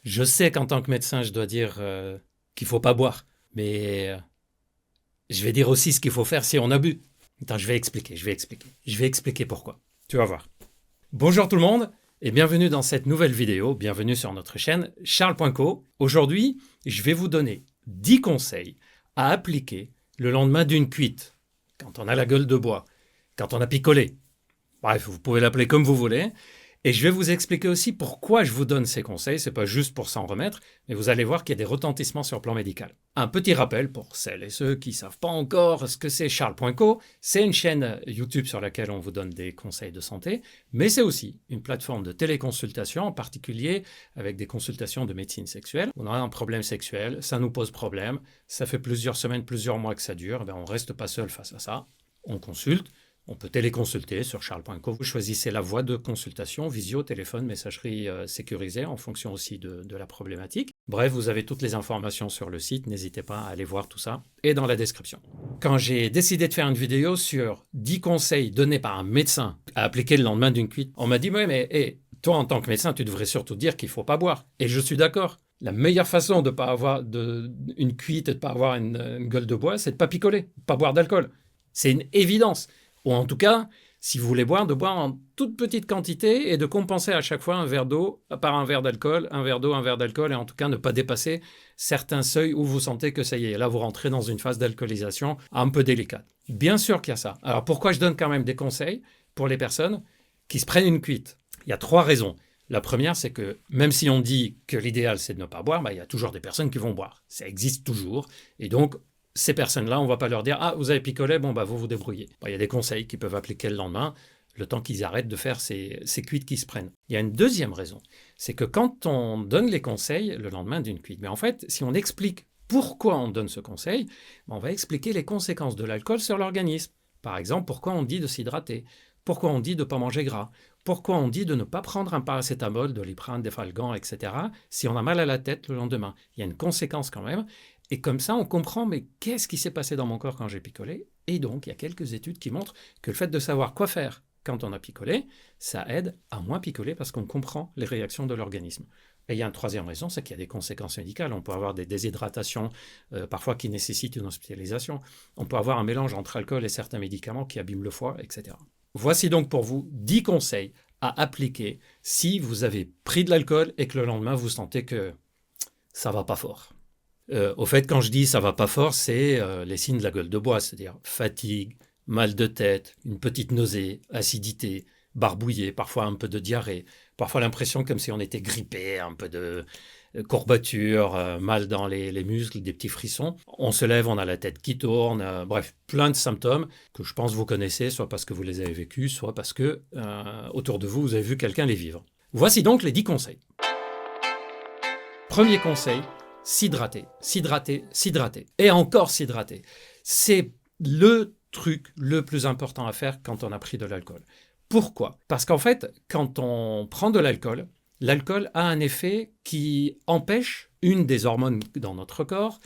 Je sais qu'en tant que médecin, je dois dire qu'il ne faut pas boire, mais je vais dire aussi ce qu'il faut faire si on a bu. Attends, je vais expliquer pourquoi. Tu vas voir. Bonjour tout le monde et bienvenue dans cette nouvelle vidéo, bienvenue sur notre chaîne Charles.co. Aujourd'hui, je vais vous donner 10 conseils à appliquer le lendemain d'une cuite, quand on a la gueule de bois, quand on a picolé. Bref, vous pouvez l'appeler comme vous voulez. Et je vais vous expliquer aussi pourquoi je vous donne ces conseils. Ce n'est pas juste pour s'en remettre, mais vous allez voir qu'il y a des retentissements sur le plan médical. Un petit rappel pour celles et ceux qui ne savent pas encore ce que c'est Charles.co. C'est une chaîne YouTube sur laquelle on vous donne des conseils de santé, mais c'est aussi une plateforme de téléconsultation, en particulier avec des consultations de médecine sexuelle. On a un problème sexuel, ça nous pose problème, ça fait plusieurs semaines, plusieurs mois que ça dure, on ne reste pas seul face à ça. On consulte. On peut téléconsulter sur charles.co. Vous choisissez la voie de consultation, visio, téléphone, messagerie sécurisée en fonction aussi de la problématique. Bref, vous avez toutes les informations sur le site. N'hésitez pas à aller voir tout ça et dans la description. Quand j'ai décidé de faire une vidéo sur 10 conseils donnés par un médecin à appliquer le lendemain d'une cuite, on m'a dit « Oui, mais toi, en tant que médecin, tu devrais surtout dire qu'il ne faut pas boire. » Et je suis d'accord. La meilleure façon de ne pas avoir une cuite et de ne pas avoir une gueule de bois, c'est de ne pas picoler, de ne pas boire d'alcool. C'est une évidence. Ou en tout cas, si vous voulez boire, de boire en toute petite quantité et de compenser à chaque fois un verre d'eau par un verre d'alcool, un verre d'eau, un verre d'alcool, et en tout cas ne pas dépasser certains seuils où vous sentez que ça y est, là vous rentrez dans une phase d'alcoolisation un peu délicate. Bien sûr qu'il y a ça. Alors pourquoi je donne quand même des conseils pour les personnes qui se prennent une cuite? Il y a 3 raisons. La première, c'est que même si on dit que l'idéal c'est de ne pas boire, il y a toujours des personnes qui vont boire. Ça existe toujours. Et donc, ces personnes-là, on ne va pas leur dire « Ah, vous avez picolé, vous vous débrouillez ». Il y a des conseils qu'ils peuvent appliquer le lendemain, le temps qu'ils arrêtent de faire ces cuites qui se prennent. Il y a une deuxième raison, c'est que quand on donne les conseils le lendemain d'une cuite, mais en fait, si on explique pourquoi on donne ce conseil, on va expliquer les conséquences de l'alcool sur l'organisme. Par exemple, pourquoi on dit de s'hydrater, pourquoi on dit de ne pas manger gras, pourquoi on dit de ne pas prendre un paracétamol, de Doliprane, Defalgan, etc. si on a mal à la tête le lendemain. Il y a une conséquence quand même. Et comme ça, on comprend, mais qu'est-ce qui s'est passé dans mon corps quand j'ai picolé? Et donc, il y a quelques études qui montrent que le fait de savoir quoi faire quand on a picolé, ça aide à moins picoler parce qu'on comprend les réactions de l'organisme. Et il y a une troisième raison, c'est qu'il y a des conséquences médicales. On peut avoir des déshydratations, parfois qui nécessitent une hospitalisation. On peut avoir un mélange entre alcool et certains médicaments qui abîment le foie, etc. Voici donc pour vous 10 conseils à appliquer si vous avez pris de l'alcool et que le lendemain, vous sentez que ça va pas fort. Au fait, quand je dis ça va pas fort, c'est les signes de la gueule de bois, c'est-à-dire fatigue, mal de tête, une petite nausée, acidité, barbouillé, parfois un peu de diarrhée, parfois l'impression comme si on était grippé, un peu de courbature, mal dans les muscles, des petits frissons. On se lève, on a la tête qui tourne, bref, plein de symptômes que je pense vous connaissez, soit parce que vous les avez vécus, soit parce que autour de vous, vous avez vu quelqu'un les vivre. Voici donc les 10 conseils. Premier conseil, s'hydrater, s'hydrater, s'hydrater. Et encore s'hydrater. C'est le truc le plus important à faire quand on a pris de l'alcool. Pourquoi? Parce qu'en fait, quand on prend de l'alcool, l'alcool a un effet qui empêche une des hormones dans notre corps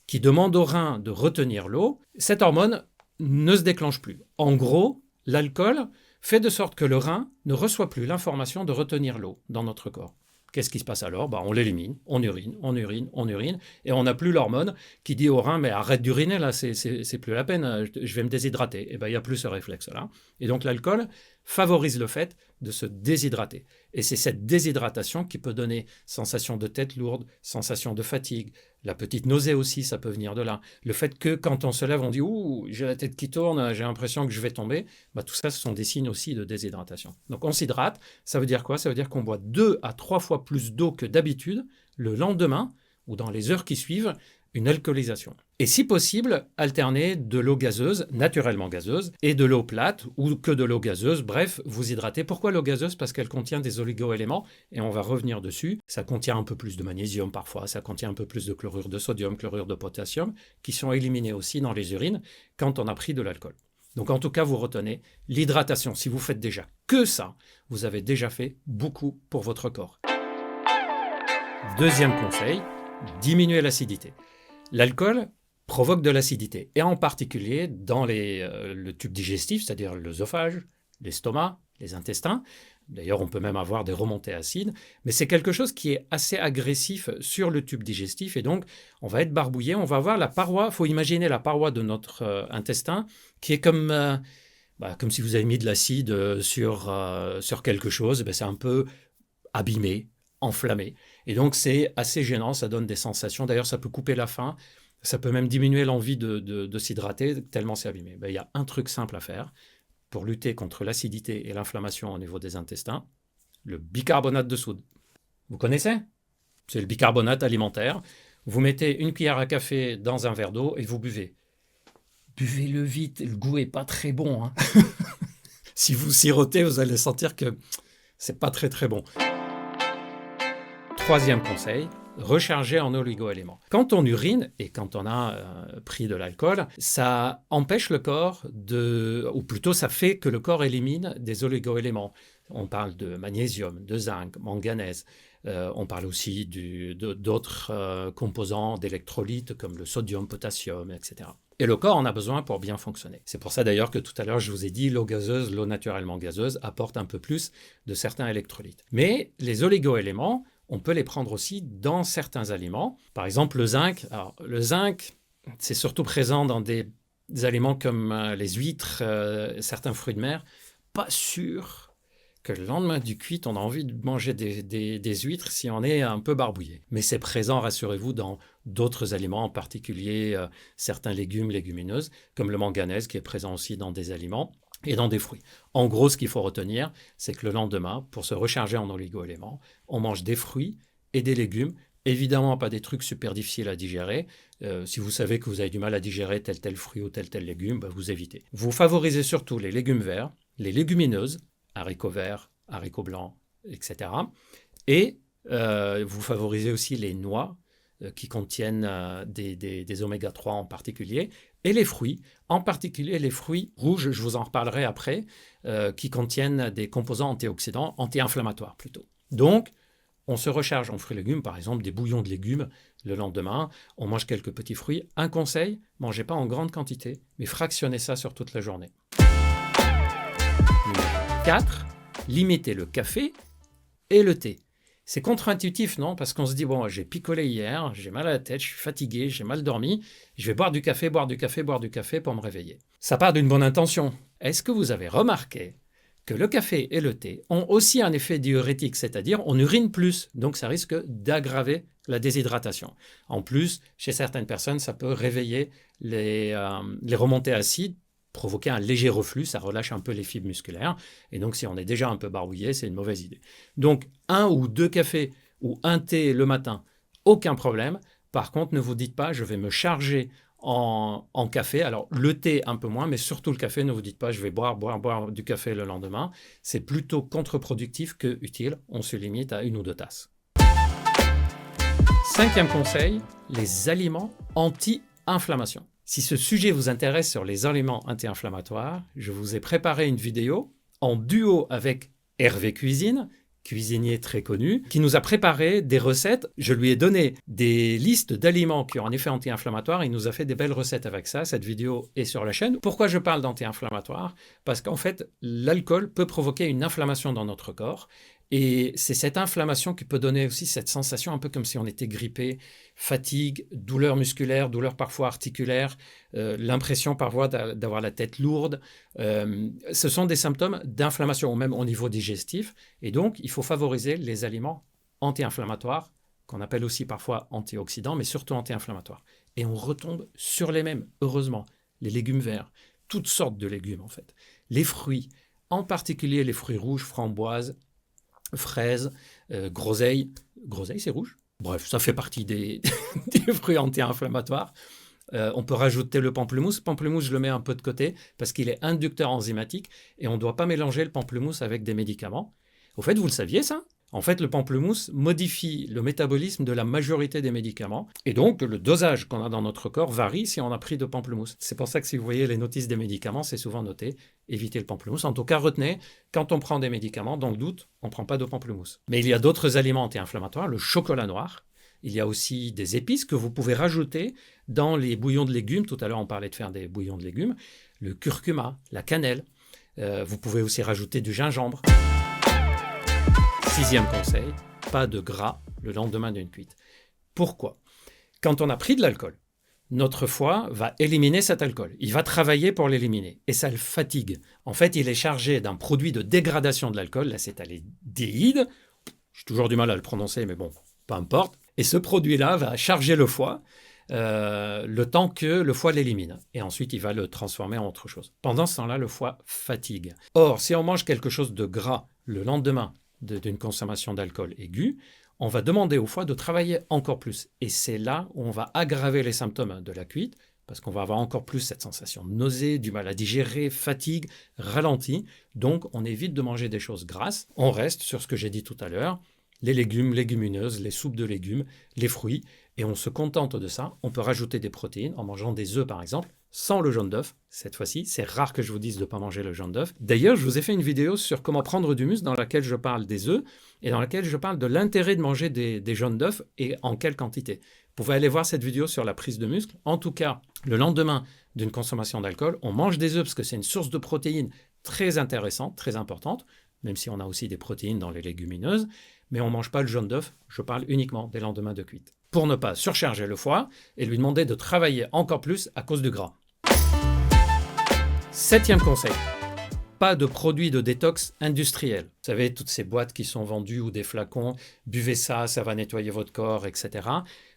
qui demande au rein de retenir l'eau. Cette hormone ne se déclenche plus. En gros, l'alcool fait de sorte que le rein ne reçoit plus l'information de retenir l'eau dans notre corps. Qu'est-ce qui se passe alors? On l'élimine, on urine, on urine, on urine, et on n'a plus l'hormone qui dit au rein, mais arrête d'uriner là, c'est plus la peine, je vais me déshydrater. Et il n'y a plus ce réflexe-là. Et donc l'alcool favorise le fait de se déshydrater. Et c'est cette déshydratation qui peut donner sensation de tête lourde, sensation de fatigue, la petite nausée aussi, ça peut venir de là. Le fait que quand on se lève, on dit « Ouh, j'ai la tête qui tourne, j'ai l'impression que je vais tomber », tout ça, ce sont des signes aussi de déshydratation. Donc on s'hydrate, ça veut dire quoi? Ça veut dire qu'on boit 2 à 3 fois plus d'eau que d'habitude le lendemain ou dans les heures qui suivent une alcoolisation. Et si possible, alterner de l'eau gazeuse, naturellement gazeuse, et de l'eau plate ou que de l'eau gazeuse. Bref, vous hydratez. Pourquoi l'eau gazeuse? Parce qu'elle contient des oligo-éléments, et on va revenir dessus. Ça contient un peu plus de magnésium parfois, ça contient un peu plus de chlorure de sodium, chlorure de potassium, qui sont éliminés aussi dans les urines quand on a pris de l'alcool. Donc en tout cas, vous retenez l'hydratation. Si vous faites déjà que ça, vous avez déjà fait beaucoup pour votre corps. Deuxième conseil, diminuer l'acidité. L'alcool provoque de l'acidité, et en particulier dans le tube digestif, c'est-à-dire l'œsophage, l'estomac, les intestins. D'ailleurs, on peut même avoir des remontées acides, mais c'est quelque chose qui est assez agressif sur le tube digestif et donc on va être barbouillé, on va avoir la paroi, il faut imaginer la paroi de notre intestin qui est comme si vous avez mis de l'acide sur quelque chose, c'est un peu abîmé, enflammé. Et donc c'est assez gênant, ça donne des sensations, d'ailleurs ça peut couper la faim, ça peut même diminuer l'envie de s'hydrater tellement c'est abîmé. Il y a un truc simple à faire pour lutter contre l'acidité et l'inflammation au niveau des intestins, le bicarbonate de soude. Vous connaissez ? C'est le bicarbonate alimentaire. Vous mettez une cuillère à café dans un verre d'eau et vous buvez. Buvez-le vite, le goût n'est pas très bon. Si vous sirotez, vous allez sentir que c'est pas très très bon. Troisième conseil, recharger en oligo-éléments. Quand on urine et quand on a pris de l'alcool, ça empêche le corps ou plutôt ça fait que le corps élimine des oligo-éléments. On parle de magnésium, de zinc, manganèse. On parle aussi d'autres composants d'électrolytes comme le sodium, potassium, etc. Et le corps en a besoin pour bien fonctionner. C'est pour ça d'ailleurs que tout à l'heure je vous ai dit l'eau gazeuse, l'eau naturellement gazeuse apporte un peu plus de certains électrolytes. Mais les oligo-éléments, on peut les prendre aussi dans certains aliments. Par exemple, le zinc. Alors, le zinc, c'est surtout présent dans des aliments comme les huîtres, certains fruits de mer. Pas sûr que le lendemain du cuit, on a envie de manger des huîtres si on est un peu barbouillé. Mais c'est présent, rassurez-vous, dans d'autres aliments, en particulier certains légumes, légumineuses, comme le manganèse qui est présent aussi dans des aliments et dans des fruits. En gros, ce qu'il faut retenir, c'est que le lendemain, pour se recharger en oligo-éléments, on mange des fruits et des légumes. Évidemment, pas des trucs super difficiles à digérer. Si vous savez que vous avez du mal à digérer tel fruit ou tel légume, vous évitez. Vous favorisez surtout les légumes verts, les légumineuses, haricots verts, haricots blancs, etc. Et vous favorisez aussi les noix qui contiennent des oméga 3 en particulier, et les fruits, en particulier les fruits rouges, je vous en reparlerai après, qui contiennent des composants antioxydants, anti-inflammatoires plutôt. Donc, on se recharge en fruits et légumes, par exemple des bouillons de légumes le lendemain, on mange quelques petits fruits. Un conseil, mangez pas en grande quantité, mais fractionnez ça sur toute la journée. Numéro 4, limitez le café et le thé. C'est contre-intuitif, non ? Parce qu'on se dit, bon, j'ai picolé hier, j'ai mal à la tête, je suis fatigué, j'ai mal dormi, je vais boire du café pour me réveiller. Ça part d'une bonne intention. Est-ce que vous avez remarqué que le café et le thé ont aussi un effet diurétique, c'est-à-dire on urine plus, donc ça risque d'aggraver la déshydratation. En plus, chez certaines personnes, ça peut réveiller les remontées acides, provoquer un léger reflux, ça relâche un peu les fibres musculaires, et donc si on est déjà un peu barbouillé, c'est une mauvaise idée. Donc 1 ou 2 cafés ou un thé le matin, aucun problème. Par contre, ne vous dites pas, je vais me charger en café. Alors le thé un peu moins, mais surtout le café, ne vous dites pas, je vais boire du café le lendemain. C'est plutôt contre-productif que utile, on se limite à 1 ou 2 tasses. 5e conseil, les aliments anti-inflammation. Si ce sujet vous intéresse sur les aliments anti-inflammatoires, je vous ai préparé une vidéo en duo avec Hervé Cuisine, cuisinier très connu, qui nous a préparé des recettes. Je lui ai donné des listes d'aliments qui ont un effet anti-inflammatoire. Il nous a fait des belles recettes avec ça. Cette vidéo est sur la chaîne. Pourquoi je parle d'anti-inflammatoire ? Parce qu'en fait, l'alcool peut provoquer une inflammation dans notre corps. Et c'est cette inflammation qui peut donner aussi cette sensation un peu comme si on était grippé, fatigue, douleur musculaire, douleur parfois articulaire, l'impression parfois d'avoir la tête lourde. Ce sont des symptômes d'inflammation, ou même au niveau digestif. Et donc, il faut favoriser les aliments anti-inflammatoires, qu'on appelle aussi parfois antioxydants, mais surtout anti-inflammatoires. Et on retombe sur les mêmes, heureusement. Les légumes verts, toutes sortes de légumes en fait. Les fruits, en particulier les fruits rouges, framboises, fraises, groseilles. Groseilles, c'est rouge. Bref, ça fait partie des fruits anti-inflammatoires. On peut rajouter le pamplemousse. Pamplemousse, je le mets un peu de côté parce qu'il est inducteur enzymatique et on ne doit pas mélanger le pamplemousse avec des médicaments. Au fait, vous le saviez ça ? En fait, le pamplemousse modifie le métabolisme de la majorité des médicaments et donc le dosage qu'on a dans notre corps varie si on a pris de pamplemousse. C'est pour ça que si vous voyez les notices des médicaments, c'est souvent noté « évitez le pamplemousse ». En tout cas, retenez, quand on prend des médicaments, dans le doute, on ne prend pas de pamplemousse. Mais il y a d'autres aliments anti-inflammatoires, le chocolat noir. Il y a aussi des épices que vous pouvez rajouter dans les bouillons de légumes. Tout à l'heure, on parlait de faire des bouillons de légumes. Le curcuma, la cannelle. Vous pouvez aussi rajouter du gingembre. 6e conseil, pas de gras le lendemain d'une cuite. Pourquoi ? Quand on a pris de l'alcool, notre foie va éliminer cet alcool. Il va travailler pour l'éliminer et ça le fatigue. En fait, il est chargé d'un produit de dégradation de l'alcool, l'acétaldéhyde. J'ai toujours du mal à le prononcer, mais bon, peu importe. Et ce produit-là va charger le foie le temps que le foie l'élimine. Et ensuite, il va le transformer en autre chose. Pendant ce temps-là, le foie fatigue. Or, si on mange quelque chose de gras le lendemain d'une consommation d'alcool aiguë, on va demander au foie de travailler encore plus. Et c'est là où on va aggraver les symptômes de la cuite, parce qu'on va avoir encore plus cette sensation de nausée, du mal à digérer, fatigue, ralenti. Donc, on évite de manger des choses grasses. On reste sur ce que j'ai dit tout à l'heure, les légumes, légumineuses, les soupes de légumes, les fruits, et on se contente de ça. On peut rajouter des protéines en mangeant des œufs, par exemple, sans le jaune d'œuf. Cette fois-ci, c'est rare que je vous dise de ne pas manger le jaune d'œuf. D'ailleurs, je vous ai fait une vidéo sur comment prendre du muscle dans laquelle je parle des œufs et dans laquelle je parle de l'intérêt de manger des jaunes d'œufs et en quelle quantité. Vous pouvez aller voir cette vidéo sur la prise de muscle. En tout cas, le lendemain d'une consommation d'alcool, on mange des œufs parce que c'est une source de protéines très intéressante, très importante, même si on a aussi des protéines dans les légumineuses, mais on ne mange pas le jaune d'œuf, je parle uniquement des lendemains de cuite, pour ne pas surcharger le foie et lui demander de travailler encore plus à cause du gras. 7e conseil, pas de produits de détox industriels. Vous savez, toutes ces boîtes qui sont vendues ou des flacons, buvez ça, ça va nettoyer votre corps, etc.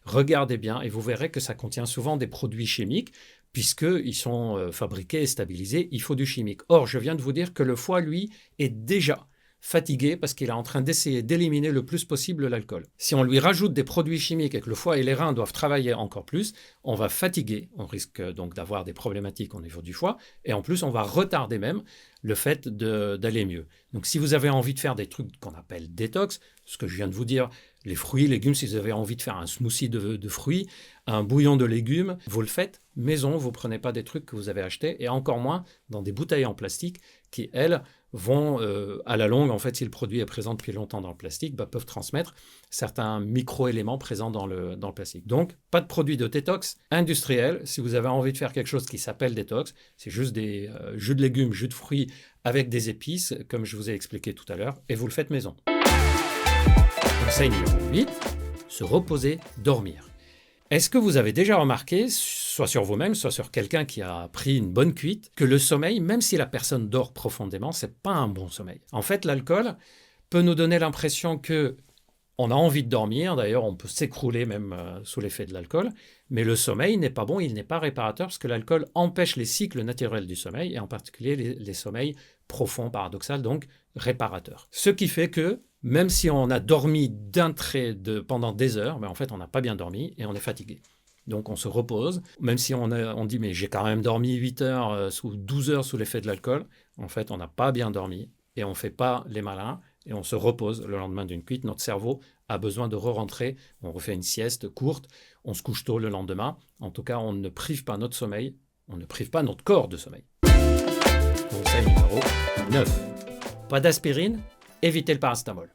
Regardez bien et vous verrez que ça contient souvent des produits chimiques, puisqu'ils sont fabriqués et stabilisés, il faut du chimique. Or, je viens de vous dire que le foie, lui, est déjà fatigué parce qu'il est en train d'essayer d'éliminer le plus possible l'alcool. Si on lui rajoute des produits chimiques et que le foie et les reins doivent travailler encore plus, on va fatiguer, on risque donc d'avoir des problématiques au niveau du foie et en plus on va retarder même le fait d'aller mieux. Donc si vous avez envie de faire des trucs qu'on appelle détox, ce que je viens de vous dire, les fruits, légumes, si vous avez envie de faire un smoothie de fruits, un bouillon de légumes, vous le faites maison, vous ne prenez pas des trucs que vous avez achetés et encore moins dans des bouteilles en plastique qui, elles, vont à la longue, en fait, si le produit est présent depuis longtemps dans le plastique, peuvent transmettre certains micro-éléments présents dans le plastique. Donc, pas de produits de détox industriels. Si vous avez envie de faire quelque chose qui s'appelle détox, c'est juste des jus de légumes, jus de fruits avec des épices, comme je vous ai expliqué tout à l'heure, et vous le faites maison. Conseil numéro 8, se reposer, dormir. Est-ce que vous avez déjà remarqué, soit sur vous-même, soit sur quelqu'un qui a pris une bonne cuite, que le sommeil, même si la personne dort profondément, c'est pas un bon sommeil. En fait, l'alcool peut nous donner l'impression que on a envie de dormir, d'ailleurs on peut s'écrouler même sous l'effet de l'alcool, mais le sommeil n'est pas bon, il n'est pas réparateur parce que l'alcool empêche les cycles naturels du sommeil, et en particulier les sommeils profonds, paradoxaux, donc réparateurs. Ce qui fait que même si on a dormi d'un trait pendant des heures, en fait on n'a pas bien dormi et on est fatigué. Donc on se repose, même si on dit mais j'ai quand même dormi 8 heures ou 12 heures sous l'effet de l'alcool, en fait on n'a pas bien dormi et on ne fait pas les malins et on se repose le lendemain d'une cuite. Notre cerveau a besoin de re-rentrer, on refait une sieste courte, on se couche tôt le lendemain. En tout cas, on ne prive pas notre sommeil, on ne prive pas notre corps de sommeil. Conseil numéro 9. Pas d'aspirine, évitez le paracétamol.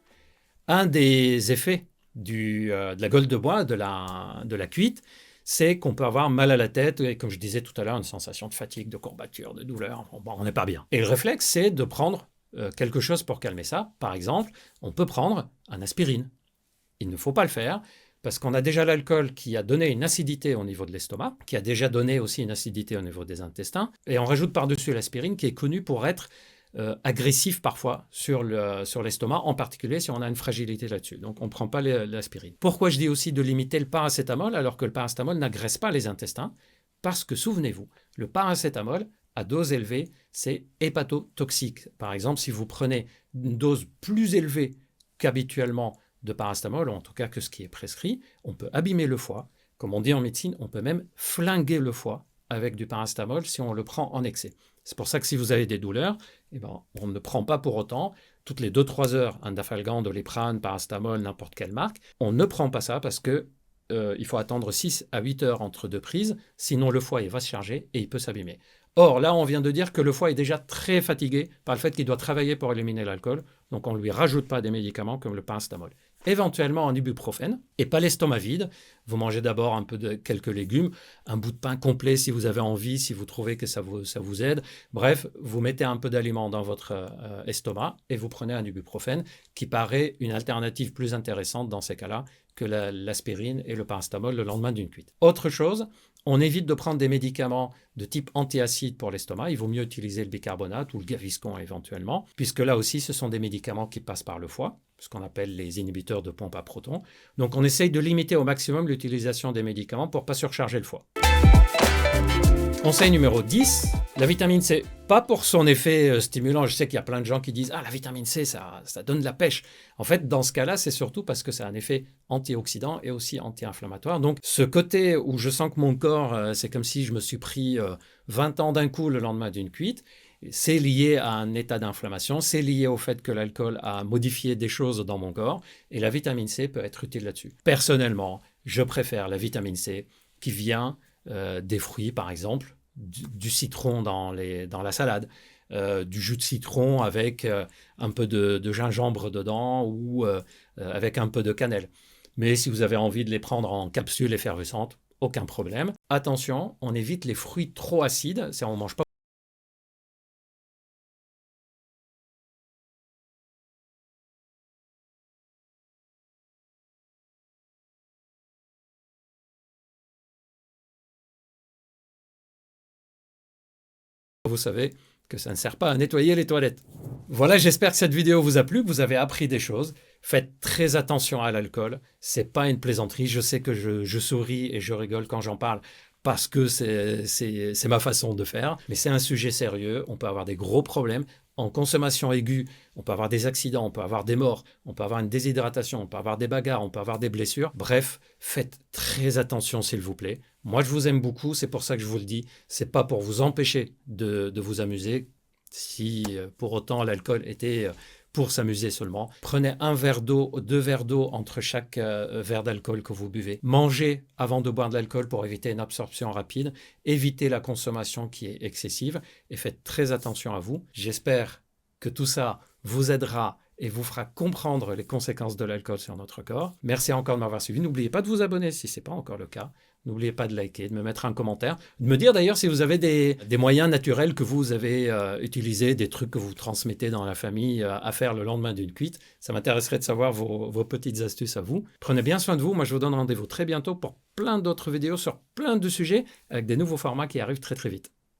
Un des effets de la gueule de bois, de la cuite, c'est qu'on peut avoir mal à la tête et, comme je disais tout à l'heure, une sensation de fatigue, de courbature, de douleur. On n'est pas bien. Et le réflexe, c'est de prendre quelque chose pour calmer ça. Par exemple, on peut prendre un aspirine. Il ne faut pas le faire parce qu'on a déjà l'alcool qui a donné une acidité au niveau de l'estomac, qui a déjà donné aussi une acidité au niveau des intestins, et on rajoute par-dessus l'aspirine qui est connue pour être agressif parfois sur l'estomac, en particulier si on a une fragilité là-dessus. Donc on ne prend pas l'aspirine. Pourquoi je dis aussi de limiter le paracétamol alors que le paracétamol n'agresse pas les intestins? Parce que souvenez-vous, le paracétamol à dose élevée, c'est hépatotoxique. Par exemple, si vous prenez une dose plus élevée qu'habituellement de paracétamol, ou en tout cas que ce qui est prescrit, on peut abîmer le foie. Comme on dit en médecine, on peut même flinguer le foie avec du paracétamol si on le prend en excès. C'est pour ça que si vous avez des douleurs, on ne prend pas pour autant toutes les 2-3 heures un Dafalgan, Doliprane, paracétamol, n'importe quelle marque. On ne prend pas ça parce que il faut attendre 6 à 8 heures entre deux prises, sinon le foie va se charger et il peut s'abîmer. Or, là, on vient de dire que le foie est déjà très fatigué par le fait qu'il doit travailler pour éliminer l'alcool, donc on ne lui rajoute pas des médicaments comme le paracétamol. éventuellement un ibuprofène, et pas l'estomac vide. Vous mangez d'abord un peu de quelques légumes, un bout de pain complet si vous avez envie, si vous trouvez que ça vous aide. Bref, vous mettez un peu d'aliments dans votre estomac et vous prenez un ibuprofène qui paraît une alternative plus intéressante dans ces cas-là que l'aspirine et le paracétamol le lendemain d'une cuite. Autre chose, on évite de prendre des médicaments de type antiacide pour l'estomac. Il vaut mieux utiliser le bicarbonate ou le Gaviscon éventuellement, puisque là aussi, ce sont des médicaments qui passent par le foie, ce qu'on appelle les inhibiteurs de pompe à protons. Donc, on essaye de limiter au maximum l'utilisation des médicaments pour ne pas surcharger le foie. Conseil numéro 10, la vitamine C. Pas pour son effet stimulant. Je sais qu'il y a plein de gens qui disent « Ah, la vitamine C, ça donne de la pêche ». En fait, dans ce cas-là, c'est surtout parce que ça a un effet antioxydant et aussi anti-inflammatoire. Donc, ce côté où je sens que mon corps, c'est comme si je me suis pris 20 ans d'un coup le lendemain d'une cuite, c'est lié à un état d'inflammation, c'est lié au fait que l'alcool a modifié des choses dans mon corps et la vitamine C peut être utile là-dessus. Personnellement, je préfère la vitamine C qui vient des fruits, par exemple, du citron dans la salade, du jus de citron avec un peu de gingembre dedans ou avec un peu de cannelle. Mais si vous avez envie de les prendre en capsule effervescente, aucun problème. Attention, on évite les fruits trop acides, on ne mange pas. Vous savez que ça ne sert pas à nettoyer les toilettes. Voilà, j'espère que cette vidéo vous a plu, que vous avez appris des choses. Faites très attention à l'alcool. C'est pas une plaisanterie. Je sais que je souris et je rigole quand j'en parle parce que c'est ma façon de faire. Mais c'est un sujet sérieux. On peut avoir des gros problèmes. En consommation aiguë, on peut avoir des accidents, on peut avoir des morts, on peut avoir une déshydratation, on peut avoir des bagarres, on peut avoir des blessures. Bref, faites très attention s'il vous plaît. Moi, je vous aime beaucoup, c'est pour ça que je vous le dis. C'est pas pour vous empêcher de vous amuser. Si pour autant l'alcool était pour s'amuser seulement, prenez un verre d'eau, 2 verres d'eau entre chaque verre d'alcool que vous buvez. Mangez avant de boire de l'alcool pour éviter une absorption rapide. Évitez la consommation qui est excessive et faites très attention à vous. J'espère que tout ça vous aidera et vous fera comprendre les conséquences de l'alcool sur notre corps. Merci encore de m'avoir suivi. N'oubliez pas de vous abonner si ce n'est pas encore le cas. N'oubliez pas de liker, de me mettre un commentaire, de me dire d'ailleurs si vous avez des moyens naturels que vous avez utilisés, des trucs que vous transmettez dans la famille à faire le lendemain d'une cuite. Ça m'intéresserait de savoir vos petites astuces à vous. Prenez bien soin de vous. Moi, je vous donne rendez-vous très bientôt pour plein d'autres vidéos sur plein de sujets avec des nouveaux formats qui arrivent très très vite.